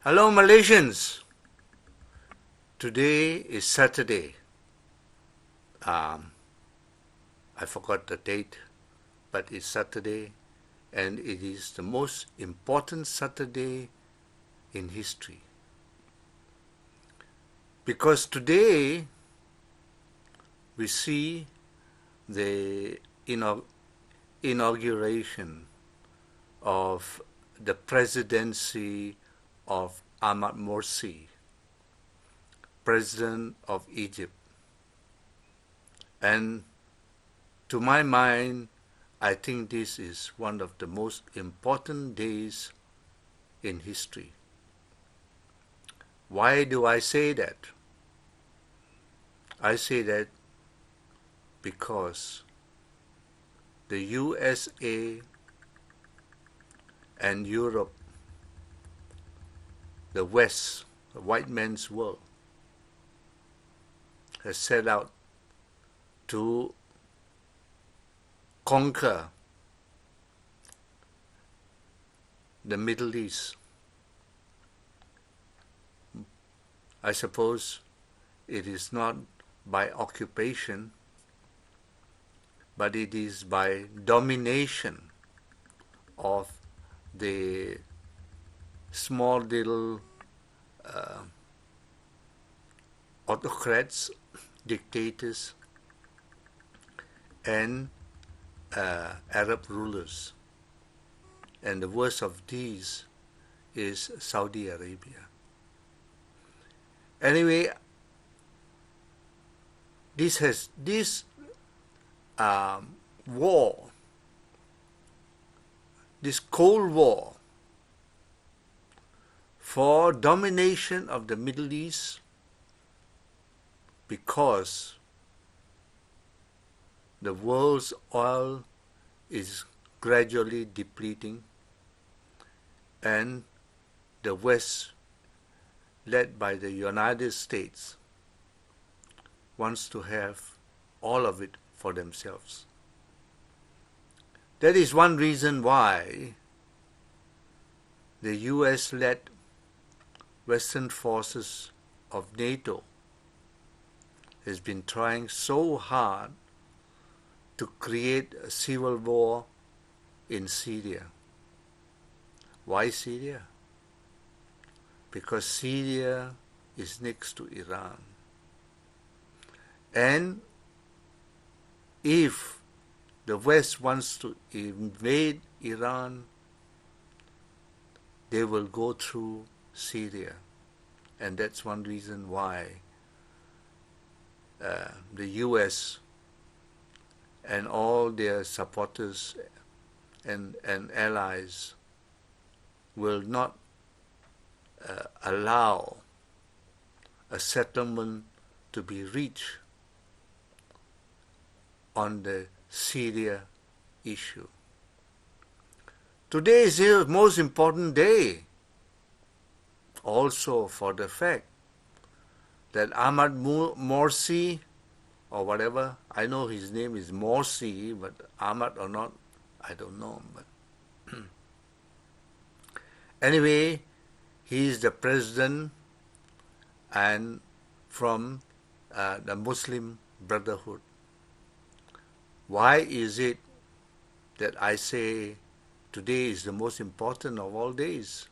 Hello, Malaysians. Today is Saturday. Um, I forgot the date, but it's Saturday, and it is the most important Saturday in history. Because today we see the inauguration of the presidency of Ahmad Morsi, President of Egypt. And to my mind, I think this is one of the most important days in history. Why do I say that? I say that because the USA and Europe, the West, the white man's world, has set out to conquer the Middle East. I suppose it is not by occupation, but it is by domination of the small little autocrats, dictators, and Arab rulers. And the worst of these is Saudi Arabia. Anyway, this war, this Cold War for domination of the Middle East, because the world's oil is gradually depleting, and the West, led by the United States, wants to have all of it for themselves. That is one reason why the US-led Western forces of NATO has been trying so hard to create a civil war in Syria. Why Syria? Because Syria is next to Iran. And if the West wants to invade Iran, they will go through Syria. And that's one reason why the US and all their supporters and allies will not allow a settlement to be reached on the Syria issue. Today is the most important day also for the fact that Ahmad Morsi, or whatever, I know his name is Morsi, but Ahmad or not, I don't know. But anyway, he is the president and from the Muslim Brotherhood. Why is it that I say today is the most important of all days?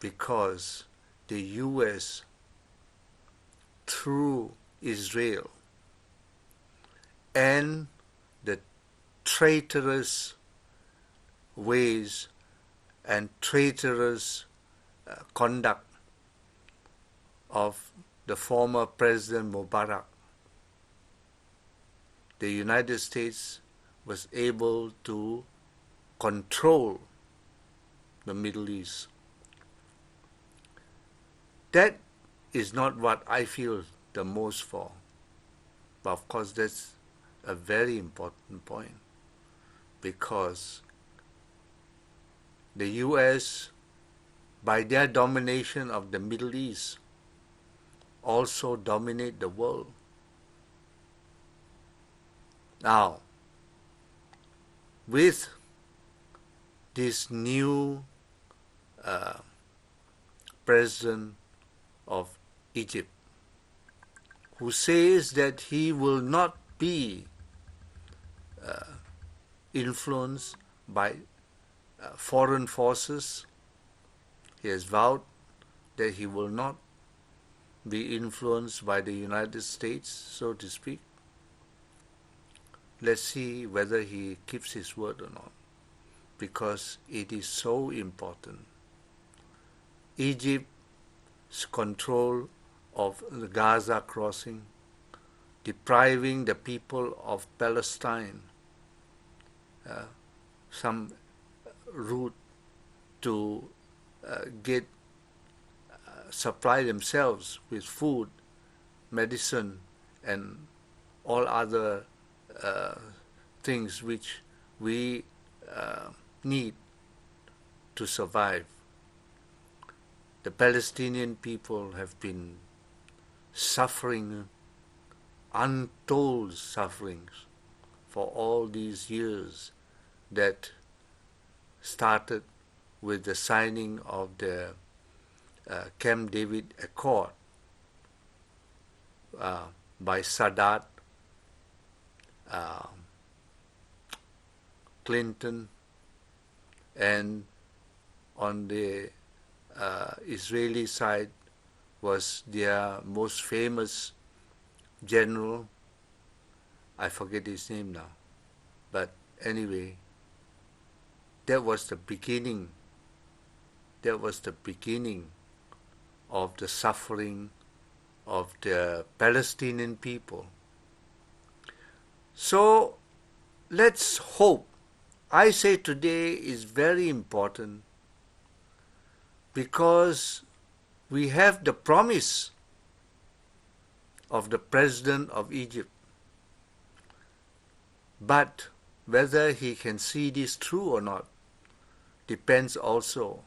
Because the US, through Israel and the traitorous ways and traitorous conduct of the former President Mubarak, the United States was able to control the Middle East. That is not what I feel the most for. But of course, that's a very important point, because the US, by their domination of the Middle East, also dominate the world. Now, with this new president of Egypt, who says that he will not be influenced by foreign forces. He has vowed that he will not be influenced by the United States, so to speak. Let's see whether he keeps his word or not, because it is so important. Egypt's control of the Gaza crossing, depriving the people of Palestine some route to supply themselves with food, medicine, and all other things which we need to survive. The Palestinian people have been suffering untold sufferings for all these years that started with the signing of the Camp David Accord by Sadat, Clinton, and on the Israeli side was their most famous general. I forget his name now, but anyway, that was the beginning. That was the beginning of the suffering of the Palestinian people. So let's hope. I say today is very important because we have the promise of the President of Egypt. But whether he can see this through or not depends also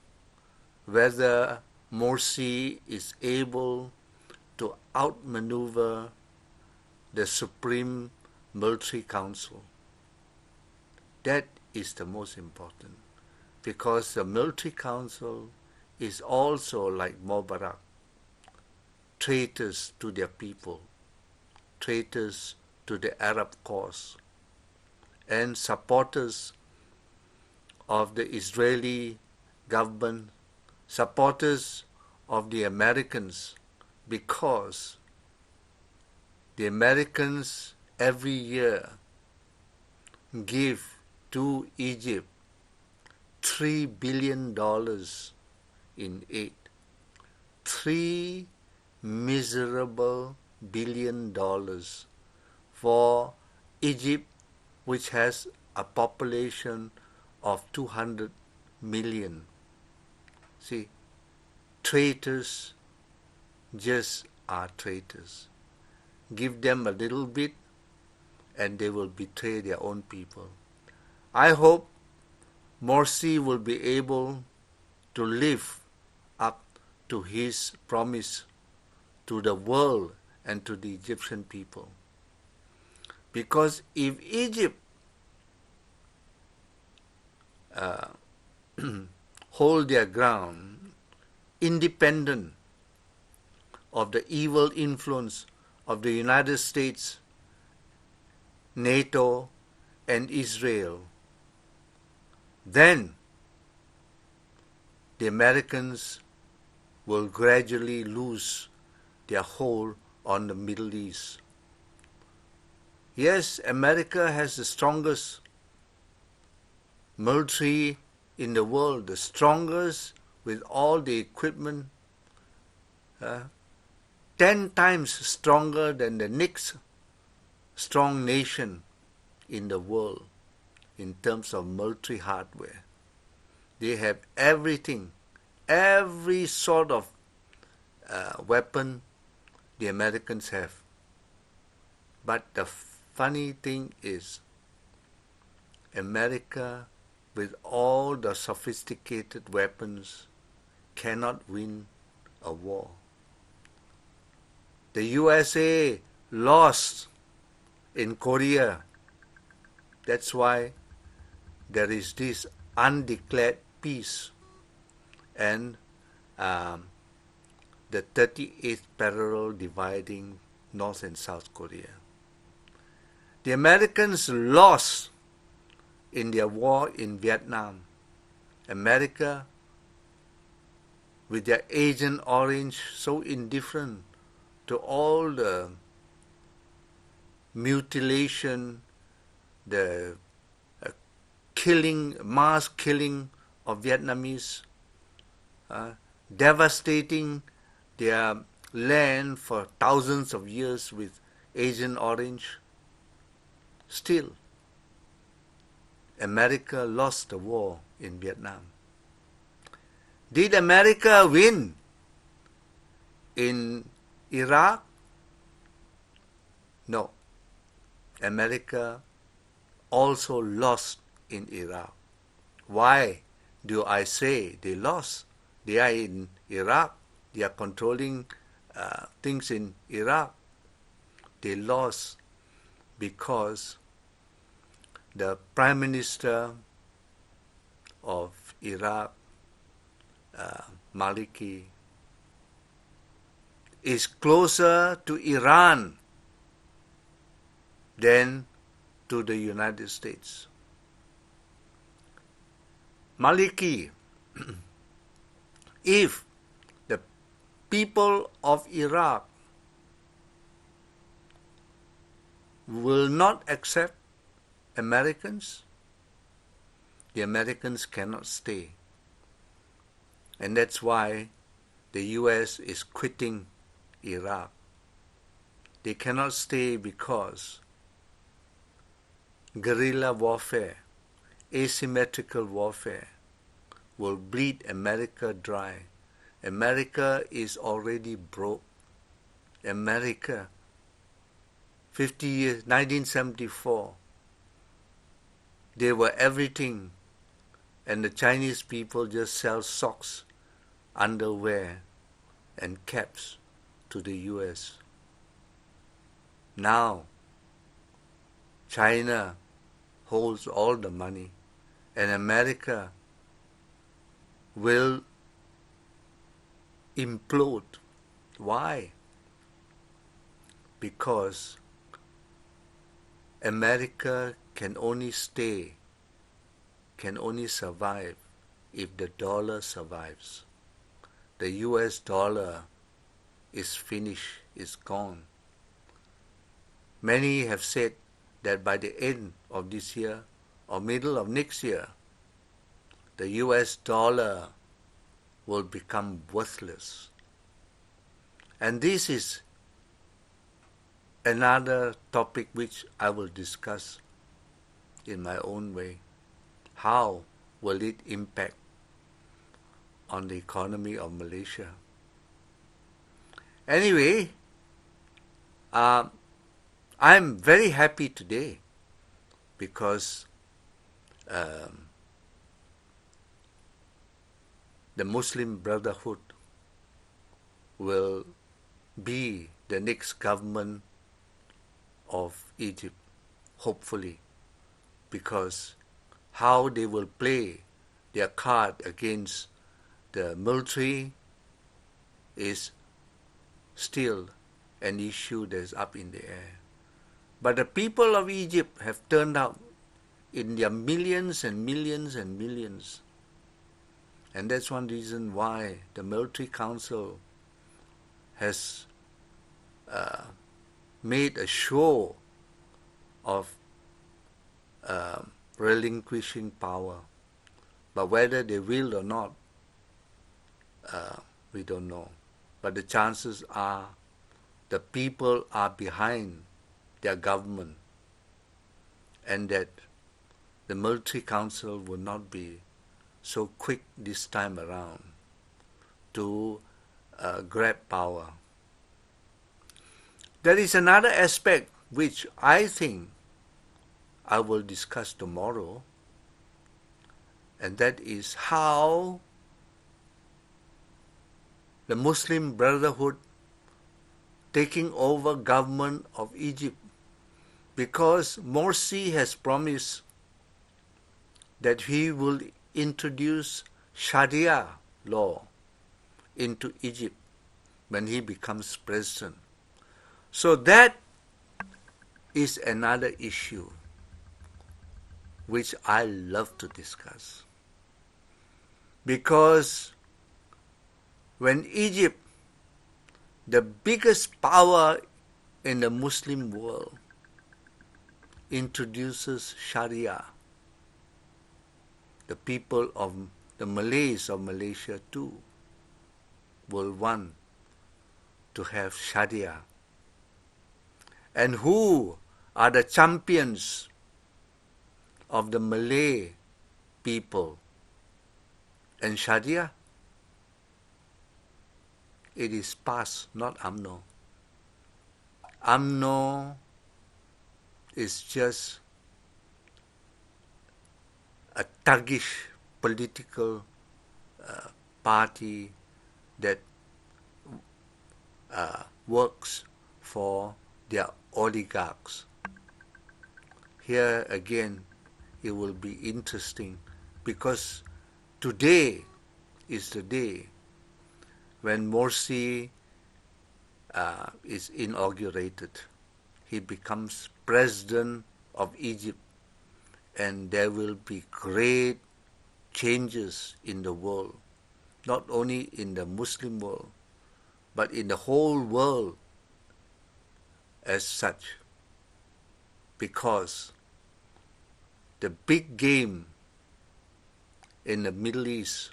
whether Morsi is able to outmaneuver the Supreme Military Council. That is the most important, because the Military Council is also like Mubarak, traitors to their people, traitors to the Arab cause, and supporters of the Israeli government, supporters of the Americans, because the Americans every year give to Egypt $3 billion in aid. $3 miserable billion for Egypt, which has a population of 200 million. See, traitors just are traitors. Give them a little bit and they will betray their own people. I hope Morsi will be able to live up to his promise to the world and to the Egyptian people. Because if Egypt hold their ground independent of the evil influence of the United States, NATO, and Israel, then the Americans will gradually lose their hold on the Middle East. Yes, America has the strongest military in the world, the strongest with all the equipment, 10 times stronger than the next strong nation in the world in terms of military hardware. They have everything, every sort of weapon the Americans have. But the funny thing is, America, with all the sophisticated weapons, cannot win a war. The USA lost in Korea. That's why there is this undeclared peace. And the 38th parallel dividing North and South Korea. The Americans lost in their war in Vietnam. America, with their Agent Orange, so indifferent to all the mutilation, the killing, mass killing of Vietnamese, devastating their land for thousands of years with Agent Orange. Still, America lost the war in Vietnam. Did America win in Iraq? No. America also lost in Iraq. Why do I say they lost? They are in Iraq. They are controlling things in Iraq. They lost because the Prime Minister of Iraq, Maliki, is closer to Iran than to the United States. Maliki, if the people of Iraq will not accept Americans, the Americans cannot stay. And that's why the US is quitting Iraq. They cannot stay because guerrilla warfare, asymmetrical warfare will bleed America dry. America is already broke. America, 50 years, 1974, they were everything, and the Chinese people just sell socks, underwear, and caps to the US. Now, China holds all the money, and America will implode. Why? Because America can only stay, can only survive if the dollar survives. The US dollar is finished, is gone. Many have said that by the end of this year or middle of next year, the US dollar will become worthless. And this is another topic which I will discuss in my own way. How will it impact on the economy of Malaysia? Anyway, I'm very happy today because the Muslim Brotherhood will be the next government of Egypt, hopefully, because how they will play their card against the military is still an issue that is up in the air. But the people of Egypt have turned out in their millions and millions and millions. And that's one reason why the Military Council has made a show of relinquishing power. But whether they will or not, we don't know. But the chances are the people are behind their government, and that the Military Council will not be so quick this time around to grab power. There is another aspect which I think I will discuss tomorrow, and that is how the Muslim Brotherhood taking over government of Egypt, because Morsi has promised that he will introduce Sharia law into Egypt, when he becomes president. So that is another issue which I love to discuss. Because when Egypt, the biggest power in the Muslim world, introduces Sharia, the people of the Malays of Malaysia too will want to have Sharia. And who are the champions of the Malay people and Sharia? It is PAS, not UMNO. UMNO is just a thuggish political party that works for their oligarchs. Here again, it will be interesting because today is the day when Morsi is inaugurated. He becomes president of Egypt, and there will be great changes in the world, not only in the Muslim world, but in the whole world as such, because the big game in the Middle East,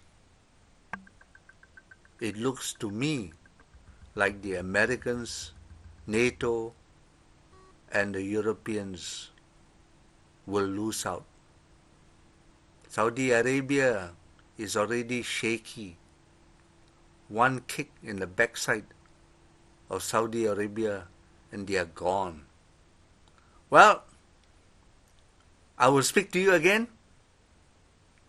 it looks to me like the Americans, NATO, and the Europeans will lose out. Saudi Arabia is already shaky. One kick in the backside of Saudi Arabia and they are gone. Well, I will speak to you again.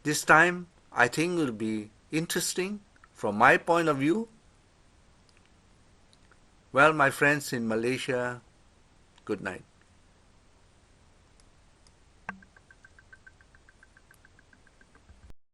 This time, I think it will be interesting from my point of view. Well, my friends in Malaysia, good night.